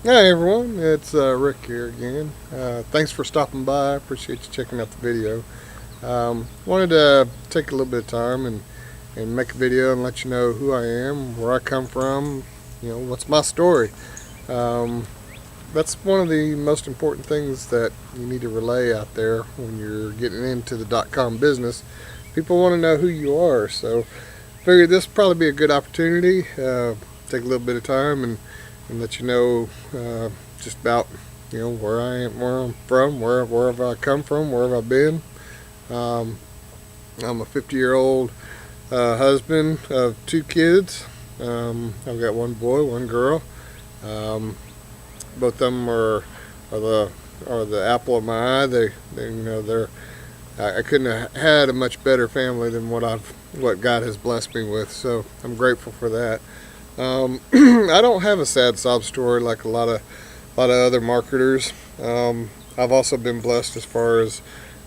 Hey everyone, it's Rick here again. Thanks for stopping by. I appreciate you checking out the video. Wanted to take a little bit of time and make a video and let you know who I am, where I come from, what's my story. Um, that's one of the most important things that you need to relay out there when you're getting into the .com business. People want to know who you are, so figured this would probably be a good opportunity. Take a little bit of time and let you know just about where I am, where I'm from, where have I come from, where have I been. Um, I'm a 50-year-old husband of two kids. I've got one boy, one girl. Um, Both of them are the apple of my eye. They're I couldn't have had a much better family than what God has blessed me with. So I'm grateful for that. I don't have a sad sob story like a lot of other marketers. I've also been blessed as far as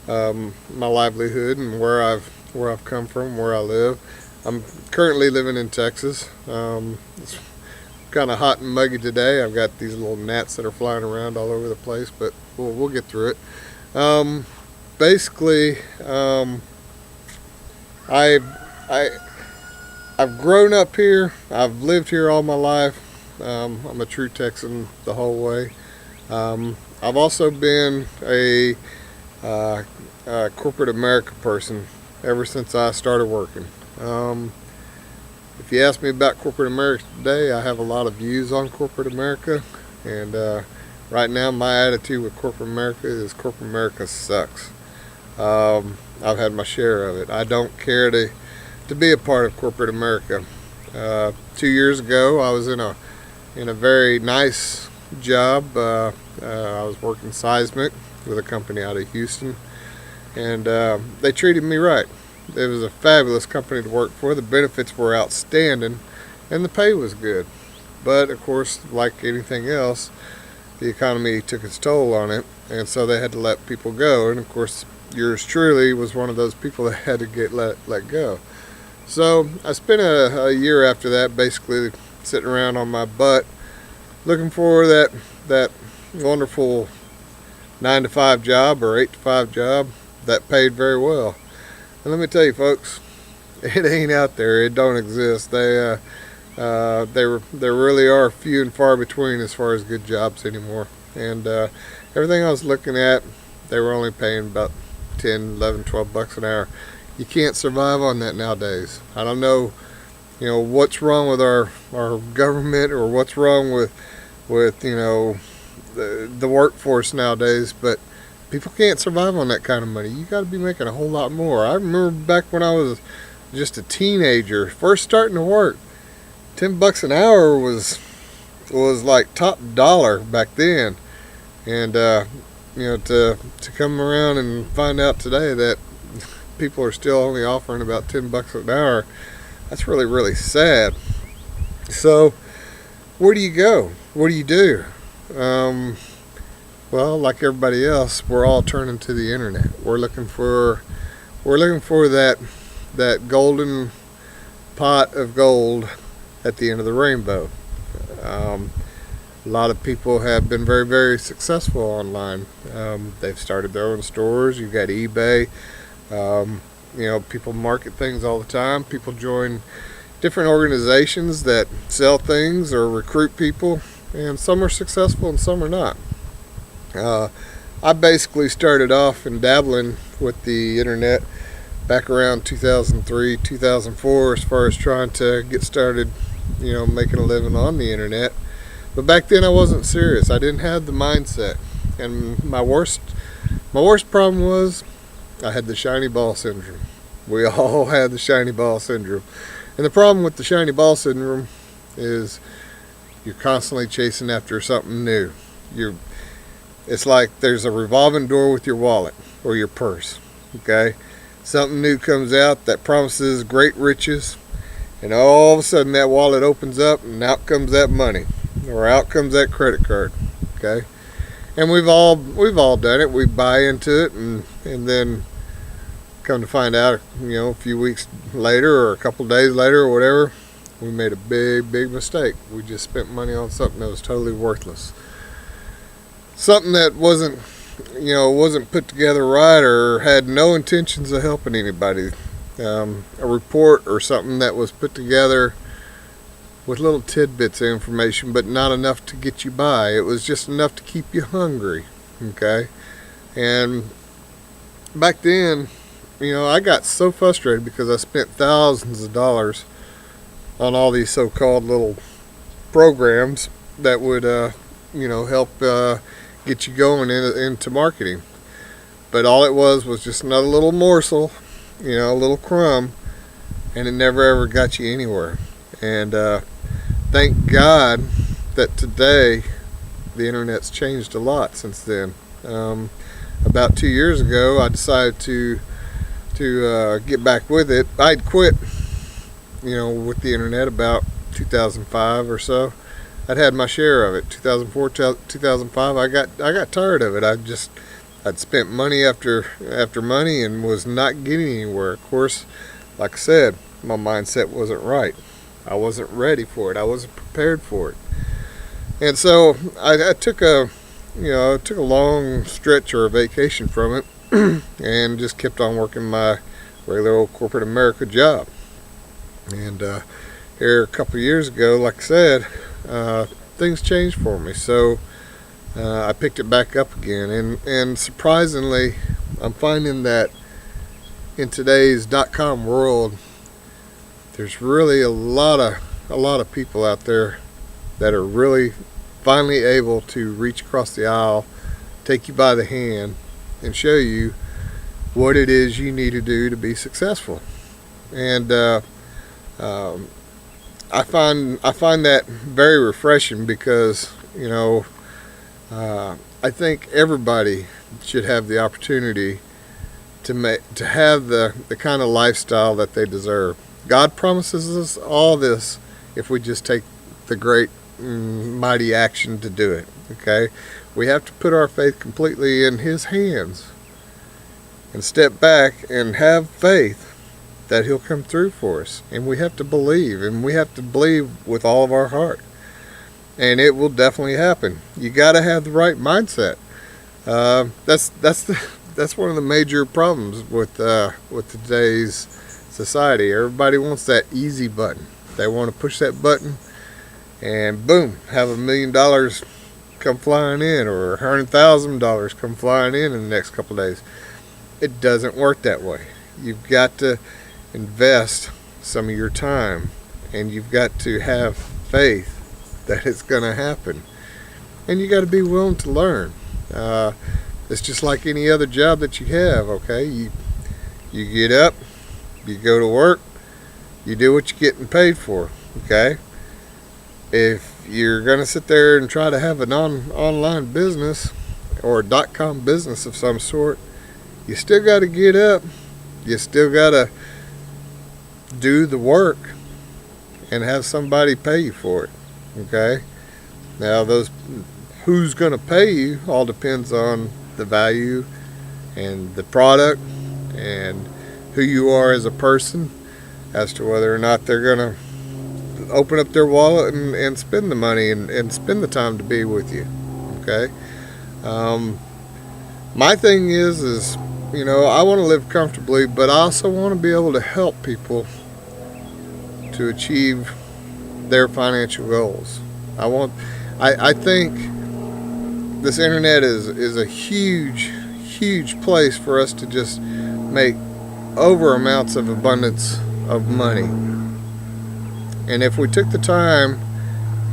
my livelihood and where I've come from, where I live. I'm currently living in Texas. It's kind of hot and muggy today. I've got these little gnats that are flying around all over the place, but we'll get through it. Um, Basically, I I I've grown up here. I've lived here all my life. I'm a true Texan the whole way. I've also been a corporate America person ever since I started working. Um, if you ask me about corporate America today, I have a lot of views on corporate America, and right now my attitude with corporate America is corporate America sucks. I've had my share of it. I don't care to be a part of corporate America. 2 years ago, I was in a very nice job. I was working seismic with a company out of Houston, and they treated me right. It was a fabulous company to work for. The benefits were outstanding, and the pay was good. But of course, like anything else, the economy took its toll on it, and so they had to let people go. And of course, yours truly was one of those people that had to get let go. So I spent a year after that basically sitting around on my butt looking for that wonderful 9 to 5 job or 8 to 5 job that paid very well. And let me tell you, folks, it ain't out there. It don't exist. There really are few and far between as far as good jobs anymore. And everything I was looking at, they were only paying about 10, 11, 12 bucks an hour. You can't survive on that nowadays. I don't know, what's wrong with our government or what's wrong with the workforce nowadays, but people can't survive on that kind of money. You got to be making a whole lot more. I remember back when I was just a teenager, first starting to work, 10 bucks an hour was like top dollar back then. And to come around and find out today that people are still only offering about 10 bucks an hour, that's really, really sad. So where do you go? What do you do? Well, like everybody else, we're all turning to the internet. We're looking for that golden pot of gold at the end of the rainbow. Um, a lot of people have been very, very successful online. They've started their own stores. You've got eBay. People market things all the time. People join different organizations that sell things or recruit people, and some are successful and some are not. Uh, I basically started off in dabbling with the internet back around 2003, 2004, as far as trying to get started, making a living on the internet. But back then I wasn't serious. I didn't have the mindset. And my worst problem was I had the shiny ball syndrome. We all had the shiny ball syndrome. And the problem with the shiny ball syndrome is you're constantly chasing after something new. It's like there's a revolving door with your wallet or your purse. Okay? Something new comes out that promises great riches, and all of a sudden that wallet opens up and out comes that money, or out comes that credit card. Okay? And we've all done it. We buy into it, and then come to find out, a few weeks later or a couple days later or whatever, we made a big mistake. We just spent money on something that was totally worthless. Something that wasn't put together right or had no intentions of helping anybody. A report or something that was put together with little tidbits of information, but not enough to get you by. It was just enough to keep you hungry. Okay? And back then, I got so frustrated because I spent thousands of dollars on all these so-called little programs that would, help get you going into marketing. But all it was just another little morsel, a little crumb, and it never ever got you anywhere. And thank God that today the internet's changed a lot since then. About 2 years ago, I decided to get back with it. I'd quit, with the internet about 2005 or so. I'd had my share of it. 2004, 2005, I got tired of it. I'd spent money after money and was not getting anywhere. Of course, like I said, my mindset wasn't right. I wasn't ready for it. I wasn't prepared for it. And so I took a long stretch or a vacation from it and just kept on working my regular old corporate America job. And here a couple of years ago, like I said, things changed for me. So I picked it back up again. And surprisingly, I'm finding that in today's .com world, there's really a lot of people out there that are really finally able to reach across the aisle, take you by the hand, and show you what it is you need to do to be successful. And I find that very refreshing because I think everybody should have the opportunity to have the kind of lifestyle that they deserve. God promises us all this if we just take the great mighty action to do it. Okay, we have to put our faith completely in His hands and step back and have faith that He'll come through for us. And we have to believe, and we have to believe with all of our heart, and it will definitely happen. You got to have the right mindset. That's one of the major problems with today's society. Everybody wants that easy button. They want to push that button and boom, have $1 million come flying in, or $100,000 come flying in the next couple of days. It doesn't work that way. You've got to invest some of your time, and you've got to have faith that it's going to happen, and you got to be willing to learn. It's just like any other job that you have. Okay, you get up, you go to work, you do what you're getting paid for. Okay, if you're going to sit there and try to have an online business or a .com business of some sort, you still got to get up, you still got to do the work and have somebody pay you for it. Okay, now who's going to pay you all depends on the value and the product and who you are as a person, as to whether or not they're going to open up their wallet and spend the money and spend the time to be with you. Okay, my thing is I want to live comfortably, but I also want to be able to help people to achieve their financial goals. I think this internet is a huge place for us to just make over amounts of abundance of money. And if we took the time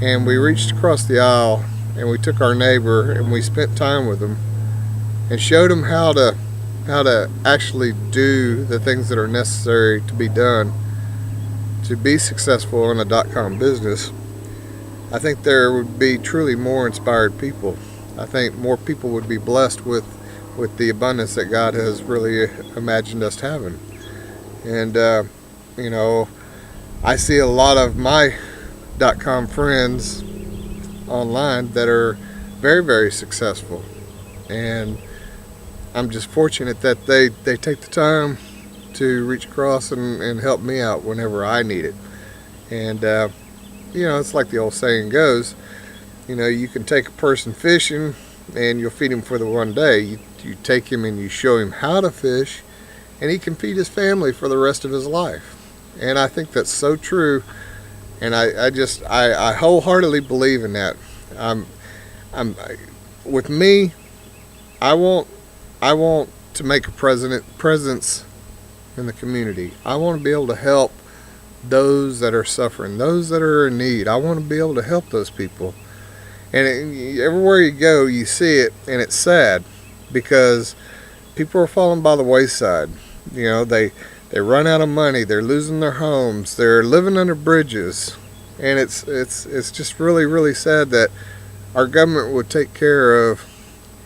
and we reached across the aisle and we took our neighbor and we spent time with them and showed them how to actually do the things that are necessary to be done to be successful in a .com business, I think there would be truly more inspired people. I think more people would be blessed with the abundance that God has really imagined us having. And I see a lot of my .com friends online that are very, very successful, and I'm just fortunate that they take the time to reach across and help me out whenever I need it. And it's like the old saying goes, you can take a person fishing and you'll feed him for the one day. You take him and you show him how to fish, and he can feed his family for the rest of his life. And I think that's so true, and I wholeheartedly believe in that. With me, I want to make a presence in the community. I want to be able to help those that are suffering, those that are in need. I want to be able to help those people. And everywhere you go, you see it, and it's sad because people are falling by the wayside. They run out of money. They're losing their homes. They're living under bridges, and it's just really, really sad that our government would take care of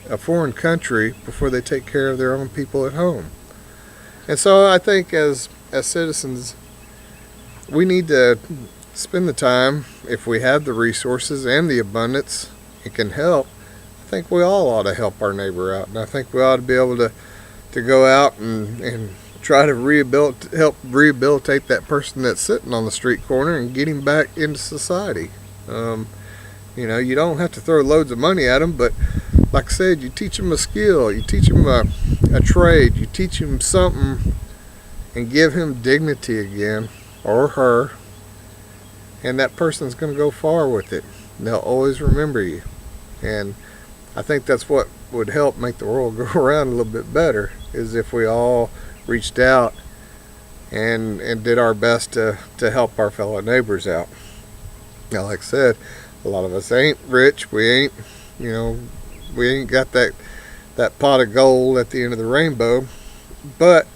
a foreign country before they take care of their own people at home. And so I think as citizens, we need to spend the time, if we have the resources and the abundance and can help. I think we all ought to help our neighbor out, and I think we ought to be able to go out and try to help rehabilitate that person that's sitting on the street corner and get him back into society. You don't have to throw loads of money at them, but like I said, you teach them a skill, you teach them a trade, you teach him something and give him dignity again, or her, and that person's going to go far with it. They'll always remember you. And I think that's what would help make the world go around a little bit better, is if we all reached out and did our best to help our fellow neighbors out. Now, like I said, a lot of us ain't rich. We ain't got that pot of gold at the end of the rainbow. But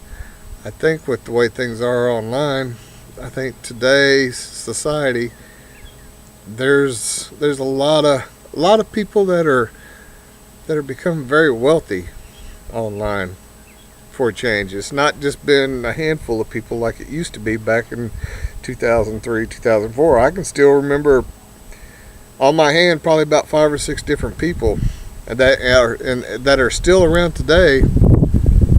I think with the way things are online, I think today's society, there's a lot of people that are becoming very wealthy online for a change. It's not just been a handful of people like it used to be back in 2003, 2004. I can still remember on my hand probably about 5 or 6 different people that are still around today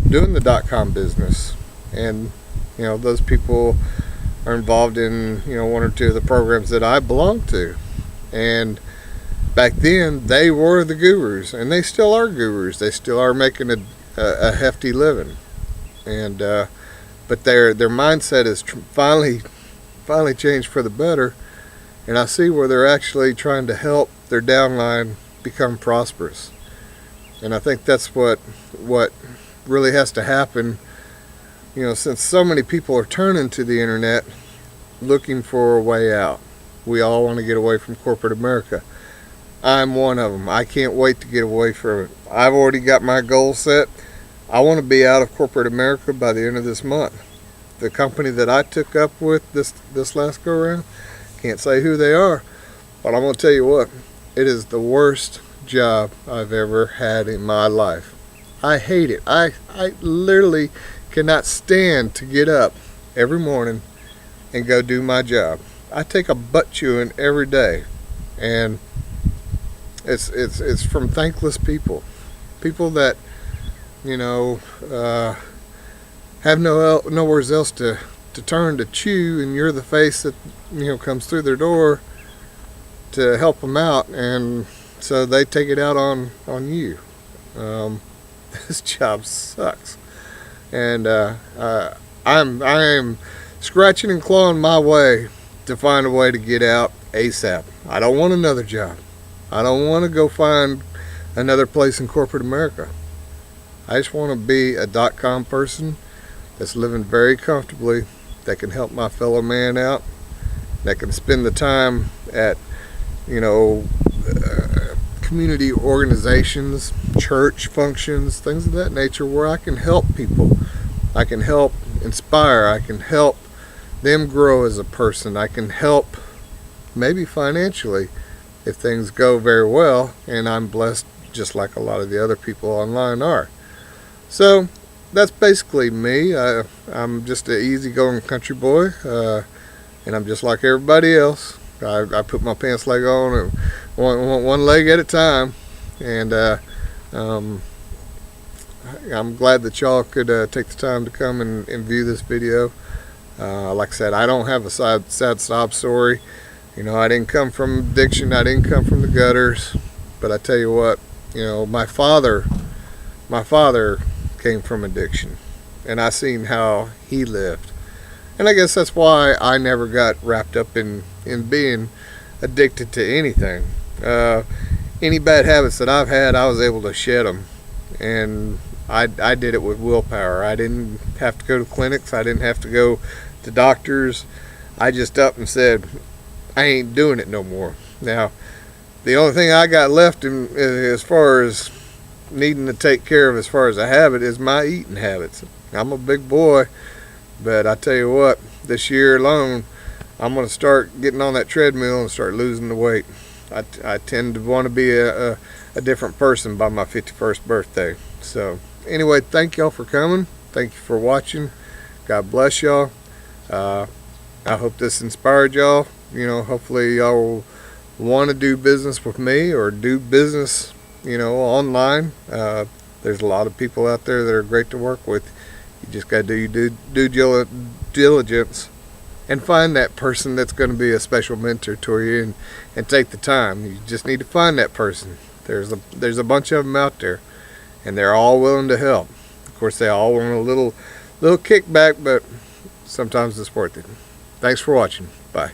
doing the .com business. And those people are involved in 1 or 2 of the programs that I belong to. And back then they were the gurus, and they still are gurus. They still are making a hefty living. And but their mindset has finally changed for the better. And I see where they're actually trying to help their downline become prosperous. And I think that's what really has to happen, since so many people are turning to the internet looking for a way out. We all want to get away from corporate America. I'm one of them. I can't wait to get away from it. I've already got my goal set. I want to be out of corporate America by the end of this month. The company that I took up with this last go around, can't say who they are, but I'm going to tell you what, it is the worst job I've ever had in my life. I hate it. I literally cannot stand to get up every morning and go do my job. I take a butt chewing every day, and it's from thankless people that have nowhere else to turn to chew, and you're the face that comes through their door to help them out, and so they take it out on you. This job sucks, and I am scratching and clawing my way to find a way to get out ASAP. I don't want another job. I don't want to go find another place in corporate America. I just want to be a .com person that's living very comfortably, that can help my fellow man out, that can spend the time at community organizations, church functions, things of that nature, where I can help people. I can help inspire. I can help them grow as a person. I can help maybe financially if things go very well, and I'm blessed just like a lot of the other people online are. So that's basically me. I'm just an easygoing country boy, and I'm just like everybody else. I put my pants leg on, and one leg at a time, and I'm glad that y'all could take the time to come and view this video. Like I said, I don't have a sad sob story. You know, I didn't come from addiction. I didn't come from the gutters. But I tell you what, you know, my father came from addiction, and I seen how he lived. And I guess that's why I never got wrapped up in being addicted to anything. Any bad habits that I've had, I was able to shed them, and I did it with willpower. I didn't have to go to clinics. I didn't have to go to doctors. I just up and said, I ain't doing it no more. Now, the only thing I got left as far as needing to take care of as far as a habit is my eating habits. I'm a big boy, but I tell you what, this year alone, I'm going to start getting on that treadmill and start losing the weight. I tend to want to be a different person by my 51st birthday. So anyway, thank y'all for coming. Thank you for watching. God bless y'all. I hope this inspired y'all. You know, hopefully y'all will want to do business with me or do business, you know, online. There's a lot of people out there that are great to work with. You just got to do your due diligence and find that person that's going to be a special mentor to you, and take the time. You just need to find that person. There's a bunch of them out there, and they're all willing to help. Of course, they all want a little kickback, but sometimes it's worth it. Thanks for watching. Bye.